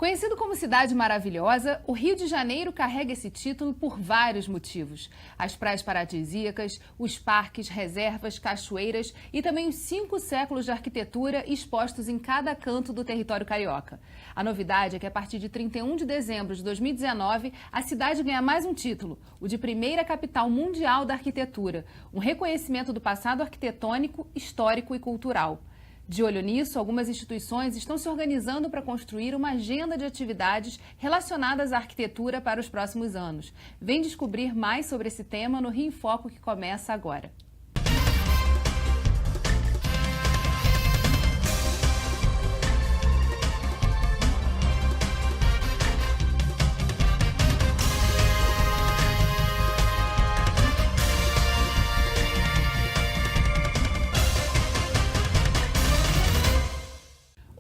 Conhecido como cidade maravilhosa, o Rio de Janeiro carrega esse título por vários motivos. As praias paradisíacas, os parques, reservas, cachoeiras e também os 5 séculos de arquitetura expostos em cada canto do território carioca. A novidade é que a partir de 31 de dezembro de 2019, a cidade ganha mais um título, o de primeira capital mundial da arquitetura, um reconhecimento do passado arquitetônico, histórico e cultural. De olho nisso, algumas instituições estão se organizando para construir uma agenda de atividades relacionadas à arquitetura para os próximos anos. Vem descobrir mais sobre esse tema no Rio em Foco, que começa agora.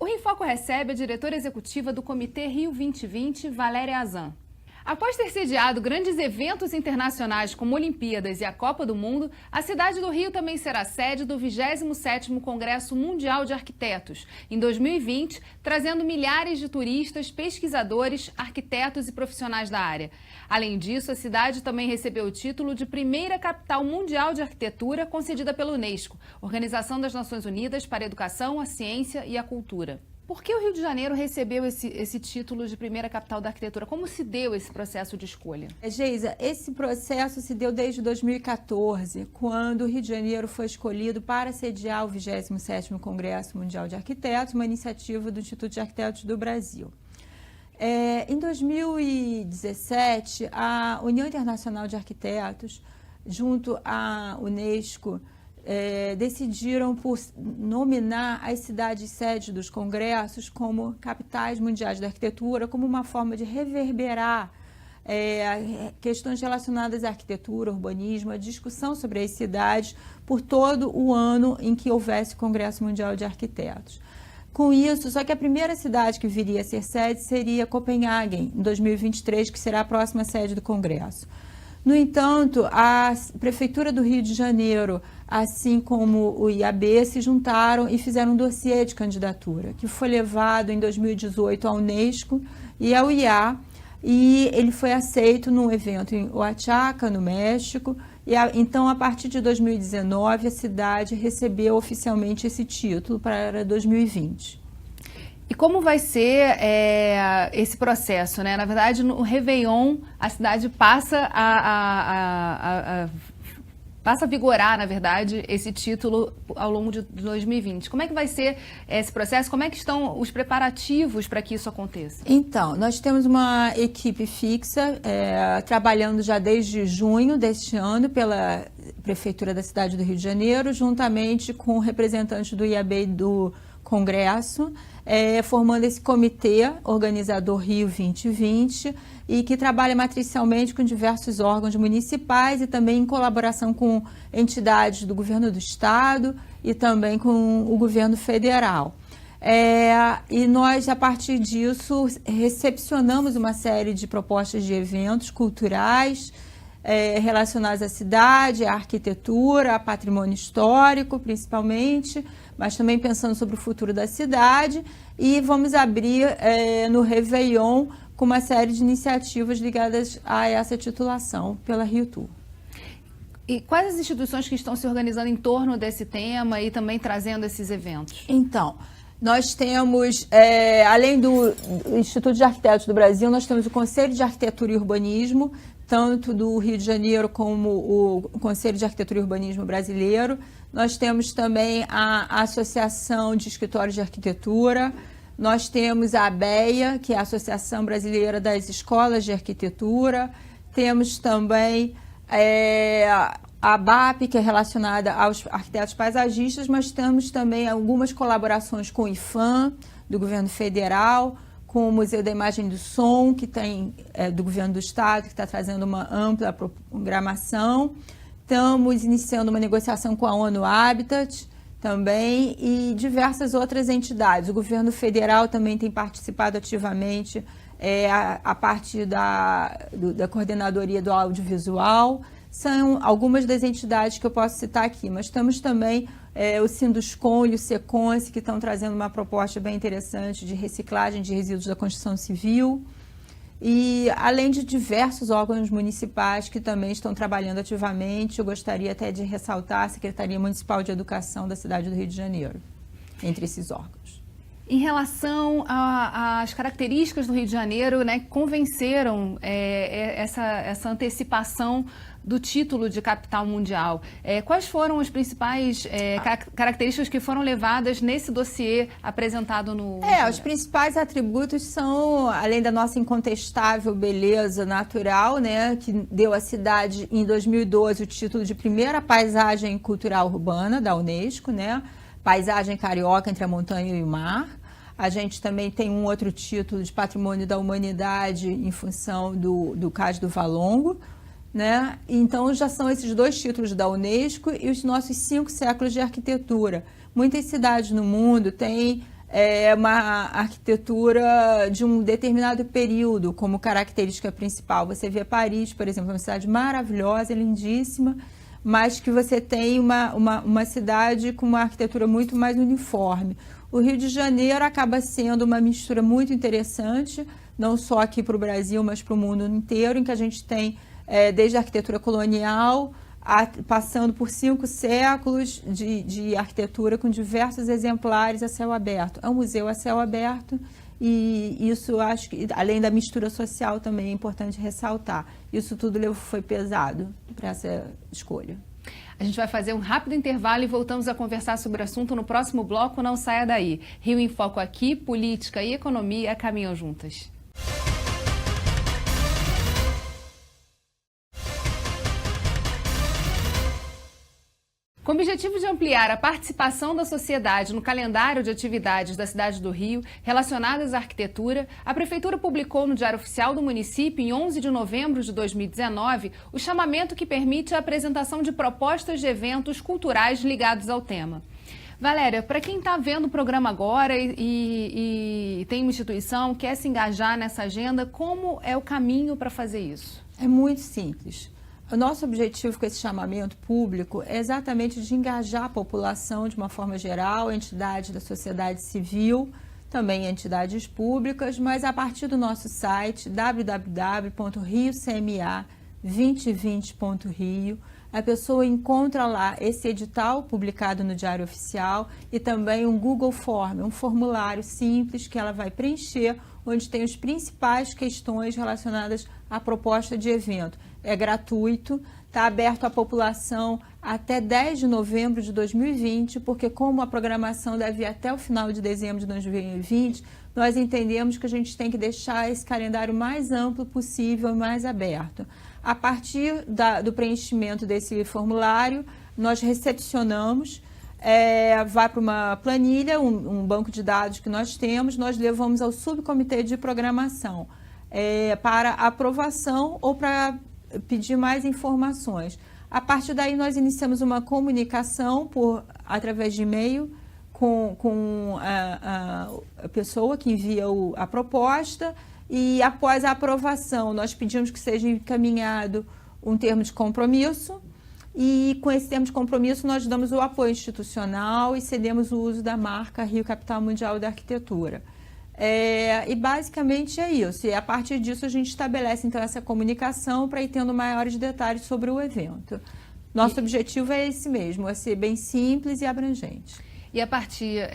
O Rio em Foco recebe a diretora executiva do Comitê Rio 2020, Valéria Azan. Após ter sediado grandes eventos internacionais como Olimpíadas e a Copa do Mundo, a cidade do Rio também será sede do 27º Congresso Mundial de Arquitetos, em 2020, trazendo milhares de turistas, pesquisadores, arquitetos e profissionais da área. Além disso, a cidade também recebeu o título de primeira capital mundial de arquitetura concedida pela Unesco, Organização das Nações Unidas para a Educação, a Ciência e a Cultura. Por que o Rio de Janeiro recebeu esse título de primeira capital da arquitetura? Como se deu esse processo de escolha? Geisa, esse processo se deu desde 2014, quando o Rio de Janeiro foi escolhido para sediar o 27º Congresso Mundial de Arquitetos, uma iniciativa do Instituto de Arquitetos do Brasil. Em 2017, a União Internacional de Arquitetos, junto à Unesco, decidiram por nominar as cidades sede dos congressos como capitais mundiais da arquitetura, como uma forma de reverberar questões relacionadas à arquitetura, urbanismo, a discussão sobre as cidades por todo o ano em que houvesse o Congresso Mundial de Arquitetos. Com isso, só que a primeira cidade que viria a ser sede seria Copenhague, em 2023, que será a próxima sede do Congresso. No entanto, a Prefeitura do Rio de Janeiro, assim como o IAB, se juntaram e fizeram um dossiê de candidatura, que foi levado em 2018 à Unesco e ao IA, e ele foi aceito num evento em Oaxaca, no México, e então, a partir de 2019, a cidade recebeu oficialmente esse título para 2020. E como vai ser esse processo, né? Na verdade, no Réveillon, a cidade passa a vigorar, na verdade, esse título ao longo de 2020. Como é que vai ser esse processo? Como é que estão os preparativos para que isso aconteça? Então, nós temos uma equipe fixa, trabalhando já desde junho deste ano pela Prefeitura da cidade do Rio de Janeiro, juntamente com representantes do IAB e do Congresso, formando esse comitê organizador Rio 2020 e que trabalha matricialmente com diversos órgãos municipais e também em colaboração com entidades do governo do estado e também com o governo federal. E nós, a partir disso, recepcionamos uma série de propostas de eventos culturais relacionados à cidade, à arquitetura, a patrimônio histórico, principalmente, mas também pensando sobre o futuro da cidade, e vamos abrir no Réveillon com uma série de iniciativas ligadas a essa titulação pela Rio Tour. E quais as instituições que estão se organizando em torno desse tema e também trazendo esses eventos? Então, nós temos, além do Instituto de Arquitetos do Brasil, nós temos o Conselho de Arquitetura e Urbanismo, tanto do Rio de Janeiro como o Conselho de Arquitetura e Urbanismo Brasileiro. Nós temos também a Associação de Escritórios de Arquitetura, nós temos a ABEA, que é a Associação Brasileira das Escolas de Arquitetura, temos também a ABAP, que é relacionada aos arquitetos paisagistas, mas temos também algumas colaborações com o IFAM, do governo federal, com o Museu da Imagem e do Som, que tem do governo do estado, que está trazendo uma ampla programação. Estamos iniciando uma negociação com a ONU Habitat também e diversas outras entidades. O governo federal também tem participado ativamente a partir da coordenadoria do audiovisual. São algumas das entidades que eu posso citar aqui, mas estamos também o Sinduscon e o Seconce, que estão trazendo uma proposta bem interessante de reciclagem de resíduos da construção civil. E além de diversos órgãos municipais que também estão trabalhando ativamente, eu gostaria até de ressaltar a Secretaria Municipal de Educação da cidade do Rio de Janeiro, entre esses órgãos. Em relação às características do Rio de Janeiro, né, que convenceram essa antecipação do título de capital mundial, quais foram as principais características que foram levadas nesse dossiê apresentado no... Os principais atributos são, além da nossa incontestável beleza natural, né, que deu à cidade em 2012 o título de primeira paisagem cultural urbana da Unesco, né, paisagem carioca entre a montanha e o mar. A gente também tem um outro título de patrimônio da humanidade em função do Cais do Valongo, né? Então já são esses 2 títulos da Unesco e os nossos 5 séculos de arquitetura. Muitas cidades no mundo têm uma arquitetura de um determinado período como característica principal. Você vê Paris, por exemplo, uma cidade maravilhosa, lindíssima, mas que você tem uma cidade com uma arquitetura muito mais uniforme. O Rio de Janeiro acaba sendo uma mistura muito interessante, não só aqui para o Brasil, mas para o mundo inteiro, em que a gente tem desde a arquitetura colonial, passando por 5 séculos de arquitetura com diversos exemplares a céu aberto. É um museu a céu aberto e isso, acho que, além da mistura social, também é importante ressaltar. Isso tudo foi pesado para essa escolha. A gente vai fazer um rápido intervalo e voltamos a conversar sobre o assunto no próximo bloco. Não saia daí. Rio em Foco aqui, política e economia caminham juntas. Com o objetivo de ampliar a participação da sociedade no calendário de atividades da cidade do Rio relacionadas à arquitetura, a Prefeitura publicou no Diário Oficial do município, em 11 de novembro de 2019, o chamamento que permite a apresentação de propostas de eventos culturais ligados ao tema. Valéria, para quem está vendo o programa agora e tem uma instituição, quer se engajar nessa agenda, como é o caminho para fazer isso? É muito simples. O nosso objetivo com esse chamamento público é exatamente de engajar a população de uma forma geral, entidades da sociedade civil, também entidades públicas, mas a partir do nosso site www.riocma2020.rio, a pessoa encontra lá esse edital publicado no Diário Oficial e também um Google Form, um formulário simples que ela vai preencher, onde tem as principais questões relacionadas à proposta de evento. É gratuito, está aberto à população até 10 de novembro de 2020, porque como a programação deve ir até o final de dezembro de 2020, nós entendemos que a gente tem que deixar esse calendário mais amplo possível, mais aberto. A partir do preenchimento desse formulário, nós recepcionamos, vai para uma planilha, um banco de dados que nós temos, nós levamos ao subcomitê de programação para aprovação ou para pedir mais informações. A partir daí, nós iniciamos uma comunicação através de e-mail com a pessoa que envia a proposta e, após a aprovação, nós pedimos que seja encaminhado um termo de compromisso e, com esse termo de compromisso, nós damos o apoio institucional e cedemos o uso da marca Rio Capital Mundial da Arquitetura. E basicamente é isso. E a partir disso a gente estabelece então essa comunicação para ir tendo maiores detalhes sobre o evento. Nosso objetivo é esse mesmo, é ser bem simples e abrangente. E a partir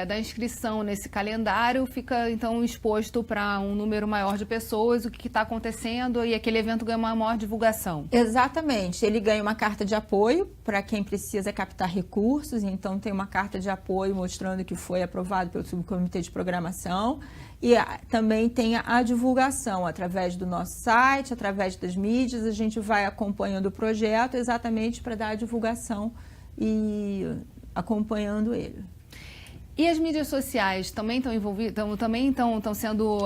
da inscrição nesse calendário, fica então exposto para um número maior de pessoas o que está acontecendo e aquele evento ganha uma maior divulgação. Exatamente. Ele ganha uma carta de apoio para quem precisa captar recursos, então tem uma carta de apoio mostrando que foi aprovado pelo subcomitê de programação e também tem a divulgação através do nosso site, através das mídias, a gente vai acompanhando o projeto exatamente para dar a divulgação e acompanhando ele. E as mídias sociais também estão envolvidas, também estão sendo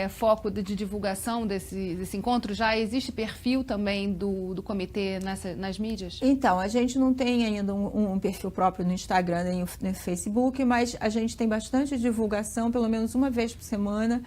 foco de divulgação desse encontro? Já existe perfil também do comitê nas mídias? Então, a gente não tem ainda um perfil próprio no Instagram nem no Facebook, mas a gente tem bastante divulgação, pelo menos uma vez por semana,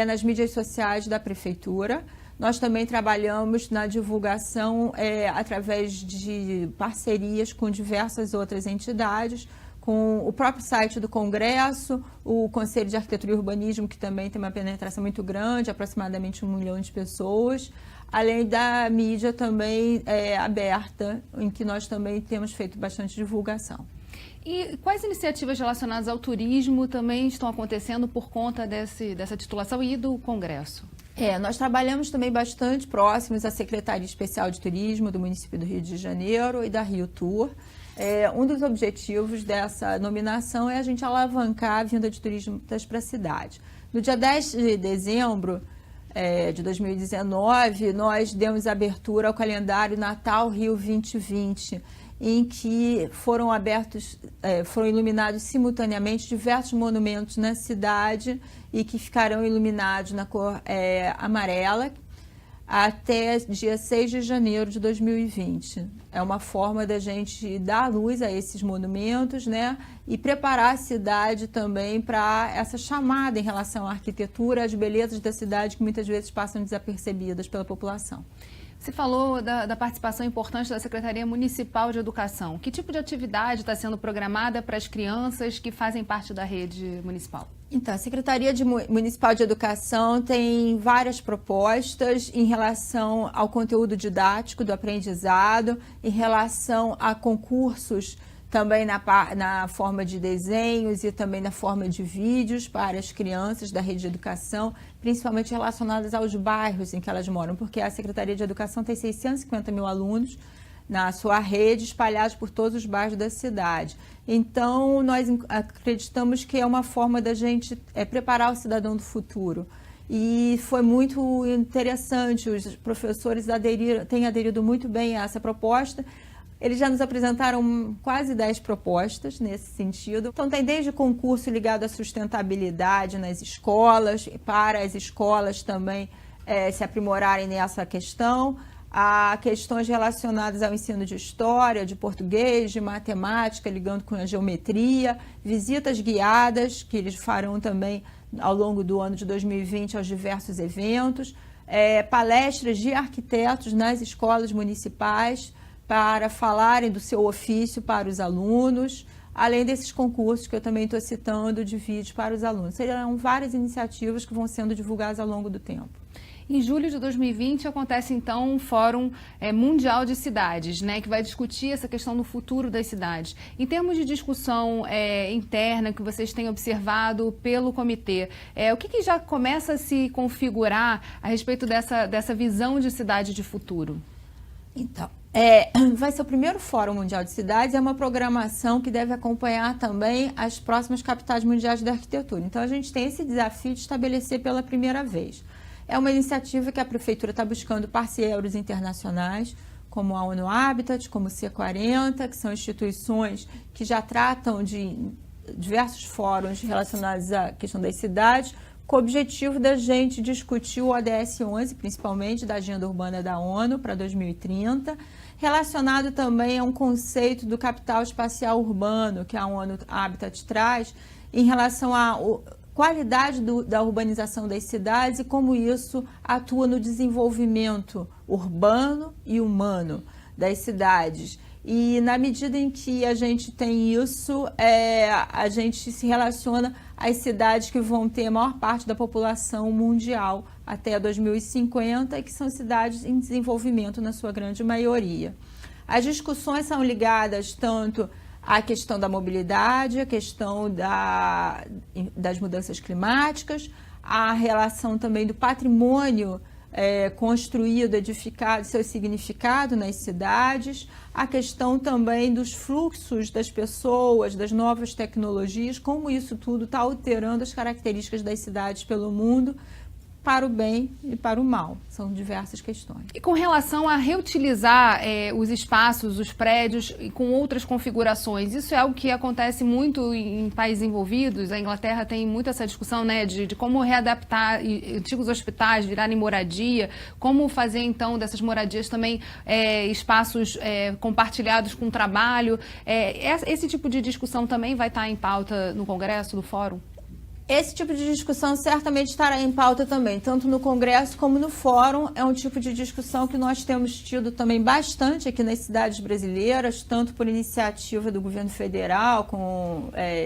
nas mídias sociais da Prefeitura. Nós também trabalhamos na divulgação através de parcerias com diversas outras entidades, com o próprio site do Congresso, o Conselho de Arquitetura e Urbanismo, que também tem uma penetração muito grande, aproximadamente 1 milhão de pessoas, além da mídia também aberta, em que nós também temos feito bastante divulgação. E quais iniciativas relacionadas ao turismo também estão acontecendo por conta dessa titulação e do Congresso? Nós trabalhamos também bastante próximos à Secretaria Especial de Turismo do município do Rio de Janeiro e da Rio Tour. Um dos objetivos dessa nominação é a gente alavancar a vinda de turistas para a cidade. No dia 10 de dezembro de 2019, nós demos abertura ao calendário Natal Rio 2020, em que foram iluminados simultaneamente diversos monumentos na cidade e que ficarão iluminados na cor amarela até dia 6 de janeiro de 2020. É uma forma da gente dar luz a esses monumentos, né? E preparar a cidade também para essa chamada em relação à arquitetura, às belezas da cidade que muitas vezes passam desapercebidas pela população. Você falou da participação importante da Secretaria Municipal de Educação. Que tipo de atividade está sendo programada para as crianças que fazem parte da rede municipal? Então, a Secretaria Municipal de Educação tem várias propostas em relação ao conteúdo didático do aprendizado, em relação a concursos também na forma de desenhos e também na forma de vídeos para as crianças da rede de educação, principalmente relacionadas aos bairros em que elas moram, porque a Secretaria de Educação tem 650 mil alunos na sua rede, espalhados por todos os bairros da cidade. Então, nós acreditamos que é uma forma da gente preparar o cidadão do futuro. E foi muito interessante, os professores têm aderido muito bem a essa proposta. Eles já nos apresentaram quase 10 propostas nesse sentido. Então, tem desde concurso ligado à sustentabilidade nas escolas, para as escolas também se aprimorarem nessa questão, a questões relacionadas ao ensino de história, de português, de matemática, ligando com a geometria, visitas guiadas, que eles farão também ao longo do ano de 2020 aos diversos eventos, palestras de arquitetos nas escolas municipais, para falarem do seu ofício para os alunos, além desses concursos que eu também estou citando de vídeos para os alunos. Serão várias iniciativas que vão sendo divulgadas ao longo do tempo. Em julho de 2020 acontece então um Fórum Mundial de Cidades, né, que vai discutir essa questão do futuro das cidades. Em termos de discussão interna que vocês têm observado pelo comitê, o que já começa a se configurar a respeito dessa visão de cidade de futuro? Então, vai ser o primeiro Fórum Mundial de Cidades, é uma programação que deve acompanhar também as próximas capitais mundiais da arquitetura. Então, a gente tem esse desafio de estabelecer pela primeira vez. É uma iniciativa que a Prefeitura está buscando parceiros internacionais, como a ONU Habitat, como o C40, que são instituições que já tratam de diversos fóruns relacionados à questão das cidades, com o objetivo da gente discutir o ODS 11, principalmente da Agenda Urbana da ONU para 2030, relacionado também a um conceito do capital espacial urbano que a ONU Habitat traz em relação à qualidade da urbanização das cidades e como isso atua no desenvolvimento urbano e humano das cidades. E na medida em que a gente tem isso, a gente se relaciona às cidades que vão ter a maior parte da população mundial até 2050 e que são cidades em desenvolvimento na sua grande maioria. As discussões são ligadas tanto à questão da mobilidade, à questão das mudanças climáticas, à relação também do patrimônio construído, edificado, seu significado nas cidades, a questão também dos fluxos das pessoas, das novas tecnologias, como isso tudo está alterando as características das cidades pelo mundo, para o bem e para o mal. São diversas questões. E com relação a reutilizar os espaços, os prédios com outras configurações, isso é algo que acontece muito em países envolvidos. A Inglaterra tem muito essa discussão, né, de como readaptar antigos hospitais, virarem moradia, como fazer então dessas moradias também espaços compartilhados com trabalho. Esse tipo de discussão também vai estar em pauta no Congresso, no Fórum? Esse tipo de discussão certamente estará em pauta também, tanto no Congresso como no Fórum. É um tipo de discussão que nós temos tido também bastante aqui nas cidades brasileiras, tanto por iniciativa do governo federal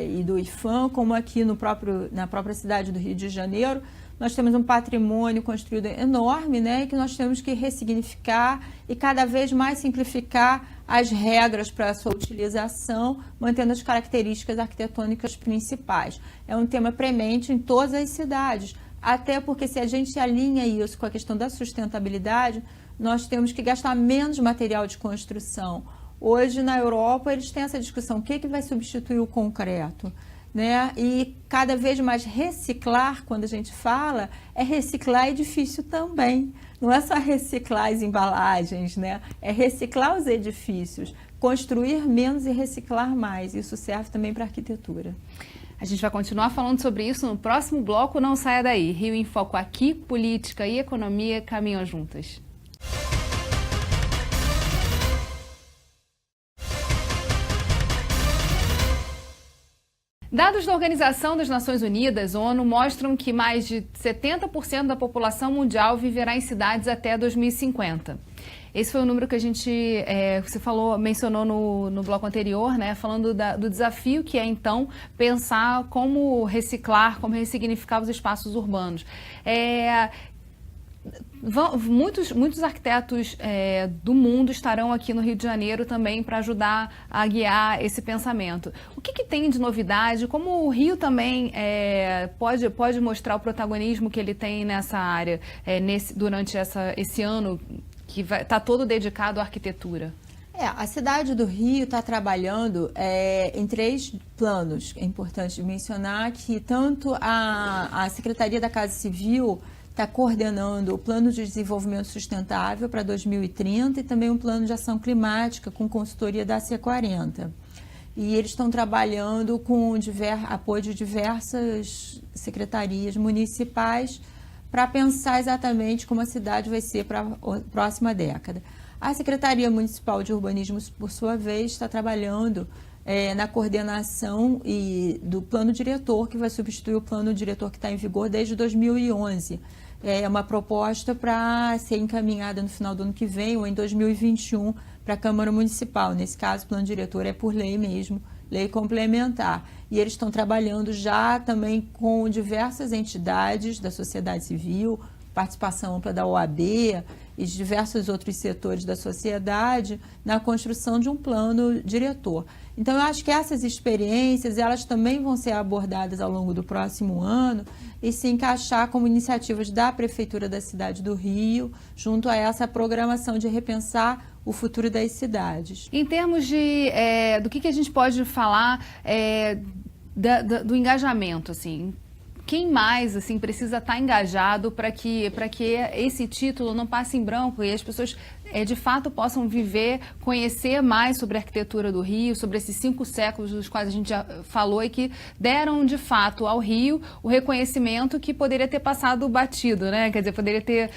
e do IFAM, como aqui na própria cidade do Rio de Janeiro. Nós temos um patrimônio construído enorme, né, que nós temos que ressignificar e cada vez mais simplificar as regras para a sua utilização, mantendo as características arquitetônicas principais. É um tema premente em todas as cidades, até porque se a gente alinha isso com a questão da sustentabilidade, nós temos que gastar menos material de construção. Hoje, na Europa, eles têm essa discussão, o que vai substituir o concreto? Né? E cada vez mais reciclar, quando a gente fala, é reciclar edifício também. Não é só reciclar as embalagens, né? É reciclar os edifícios, construir menos e reciclar mais. Isso serve também para a arquitetura. A gente vai continuar falando sobre isso no próximo bloco. Não saia daí. Rio em Foco aqui, política e economia caminham juntas. Dados da Organização das Nações Unidas, ONU, mostram que mais de 70% da população mundial viverá em cidades até 2050. Esse foi o número que você mencionou no bloco anterior, né? Falando do desafio que é, então, pensar como reciclar, como ressignificar os espaços urbanos. Muitos arquitetos do mundo estarão aqui no Rio de Janeiro também para ajudar a guiar esse pensamento. O que tem de novidade? Como o Rio também pode mostrar o protagonismo que ele tem nessa área durante esse ano que está todo dedicado à arquitetura? A cidade do Rio está trabalhando em 3 planos. É importante mencionar que tanto a Secretaria da Casa Civil está coordenando o Plano de Desenvolvimento Sustentável para 2030 e também um Plano de Ação Climática com consultoria da C40. E eles estão trabalhando com apoio de diversas secretarias municipais para pensar exatamente como a cidade vai ser para a próxima década. A Secretaria Municipal de Urbanismo, por sua vez, está trabalhando na coordenação do plano diretor, que vai substituir o plano diretor que está em vigor desde 2011. É uma proposta para ser encaminhada no final do ano que vem ou em 2021 para a Câmara Municipal. Nesse caso, o plano diretor é por lei mesmo, lei complementar. E eles estão trabalhando já também com diversas entidades da sociedade civil, participação ampla da OAB e de diversos outros setores da sociedade na construção de um plano diretor. Então, eu acho que essas experiências, elas também vão ser abordadas ao longo do próximo ano e se encaixar como iniciativas da Prefeitura da cidade do Rio, junto a essa programação de repensar o futuro das cidades. Em termos do que a gente pode falar do engajamento, assim, quem mais assim precisa estar engajado para que esse título não passe em branco e as pessoas de fato possam conhecer mais sobre a arquitetura do Rio, sobre esses 5 séculos dos quais a gente já falou e que deram de fato ao Rio o reconhecimento que poderia ter passado batido, né? Quer dizer, poderia ter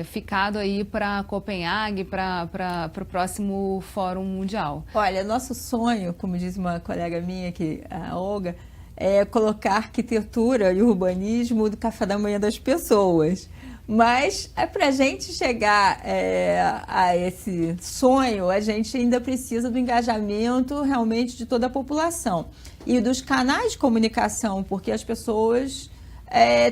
ficado aí para Copenhague, para o próximo Fórum Mundial. Olha, nosso sonho, como diz uma colega minha aqui, a Olga, é colocar arquitetura e urbanismo do café da manhã das pessoas. Mas para a gente chegar a esse sonho, a gente ainda precisa do engajamento realmente de toda a população. E dos canais de comunicação, porque as pessoas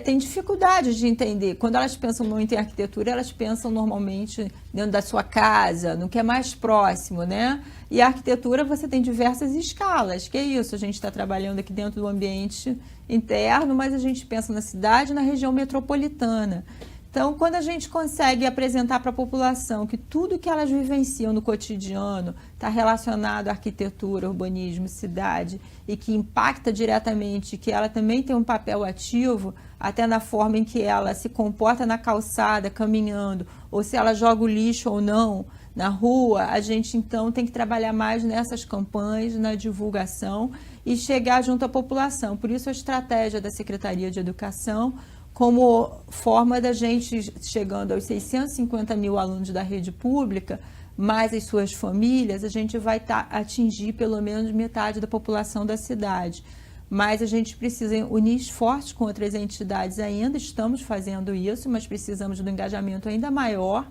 têm dificuldade de entender. Quando elas pensam muito em arquitetura, elas pensam normalmente dentro da sua casa, no que é mais próximo, né? E a arquitetura você tem diversas escalas, que é isso, a gente está trabalhando aqui dentro do ambiente interno, mas a gente pensa na cidade e na região metropolitana. Então, quando a gente consegue apresentar para a população que tudo que elas vivenciam no cotidiano está relacionado à arquitetura, urbanismo, cidade e que impacta diretamente, que ela também tem um papel ativo, até na forma em que ela se comporta na calçada, caminhando, ou se ela joga o lixo ou não na rua, a gente então tem que trabalhar mais nessas campanhas, na divulgação e chegar junto à população. Por isso a estratégia da Secretaria de Educação, como forma da gente, chegando aos 650 mil alunos da rede pública, mais as suas famílias, a gente vai atingir pelo menos metade da população da cidade. mas a gente precisa unir esforços com outras entidades ainda, estamos fazendo isso, mas precisamos de um engajamento ainda maior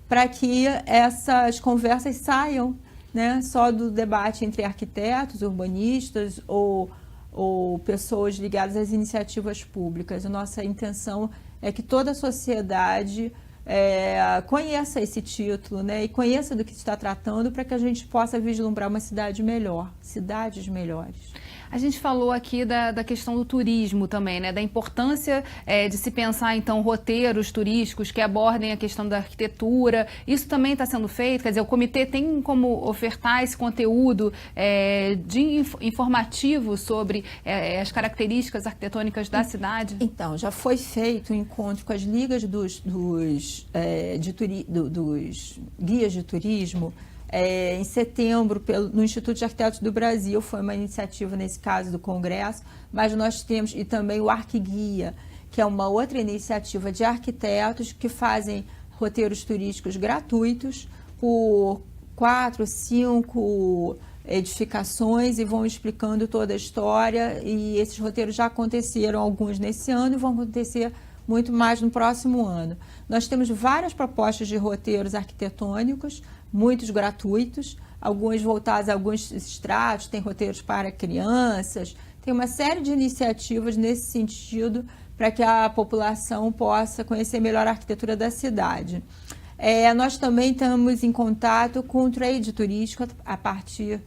para que essas conversas saiam, né, só do debate entre arquitetos, urbanistas ou pessoas ligadas às iniciativas públicas. A nossa intenção é que toda a sociedade conheça esse título, né, e conheça do que se está tratando para que a gente possa vislumbrar uma cidade melhor, cidades melhores. A gente falou aqui da questão do turismo também, né? Da importância de se pensar, então, roteiros turísticos que abordem a questão da arquitetura. Isso também está sendo feito? Quer dizer, o comitê tem como ofertar esse conteúdo informativo sobre as características arquitetônicas da cidade? Então, já foi feito um encontro com as ligas dos guias de turismo, em setembro, no Instituto de Arquitetos do Brasil. Foi uma iniciativa, nesse caso, do Congresso, mas nós temos, e também o Arquiguia, que é uma outra iniciativa de arquitetos que fazem roteiros turísticos gratuitos por 4, 5 edificações e vão explicando toda a história, e esses roteiros já aconteceram, alguns nesse ano, e vão acontecer muito mais no próximo ano. Nós temos várias propostas de roteiros arquitetônicos, muitos gratuitos, alguns voltados a alguns estratos, tem roteiros para crianças, tem uma série de iniciativas nesse sentido para que a população possa conhecer melhor a arquitetura da cidade. Nós também estamos em contato com o trade turístico a partir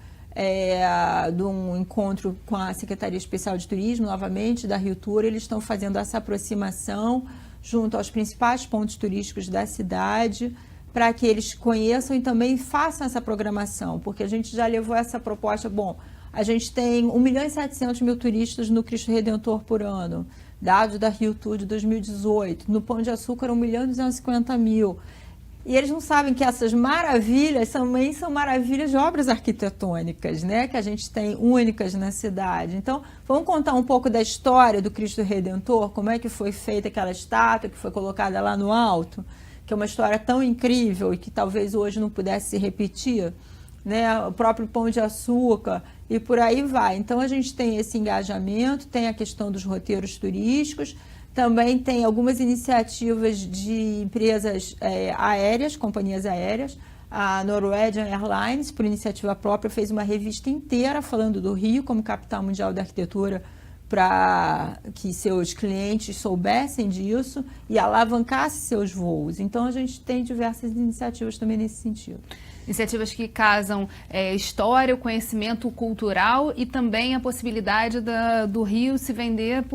de um encontro com a Secretaria Especial de Turismo, novamente, da Rio Tour. Eles estão fazendo essa aproximação junto aos principais pontos turísticos da cidade, para que eles conheçam e também façam essa programação, porque a gente já levou essa proposta. Bom, a gente tem 1.700.000 turistas no Cristo Redentor por ano, dados da Rio Tour de 2018, no Pão de Açúcar 1.250.000. E eles não sabem que essas maravilhas também são maravilhas de obras arquitetônicas, né, que a gente tem únicas na cidade. Então, vamos contar um pouco da história do Cristo Redentor, como é que foi feita aquela estátua que foi colocada lá no alto, que é uma história tão incrível e que talvez hoje não pudesse se repetir, né? O próprio Pão de Açúcar e por aí vai. Então, a gente tem esse engajamento, tem a questão dos roteiros turísticos, também tem algumas iniciativas de empresas aéreas, companhias aéreas. A Norwegian Airlines, por iniciativa própria, fez uma revista inteira falando do Rio como capital mundial da arquitetura, para que seus clientes soubessem disso e alavancassem seus voos. Então, a gente tem diversas iniciativas também nesse sentido. Iniciativas que casam história, o conhecimento cultural e também a possibilidade do Rio se vender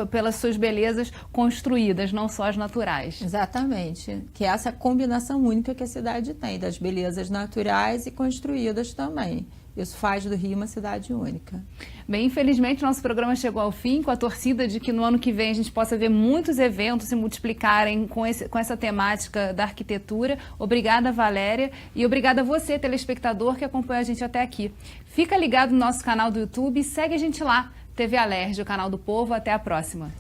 pelas suas belezas construídas, não só as naturais. Exatamente, que é essa combinação única que a cidade tem, das belezas naturais e construídas também. Isso faz do Rio uma cidade única. Bem, infelizmente, nosso programa chegou ao fim, com a torcida de que no ano que vem a gente possa ver muitos eventos se multiplicarem com essa temática da arquitetura. Obrigada, Valéria, e obrigada a você, telespectador, que acompanha a gente até aqui. Fica ligado no nosso canal do YouTube e segue a gente lá, TV Alerj, o canal do povo. Até a próxima.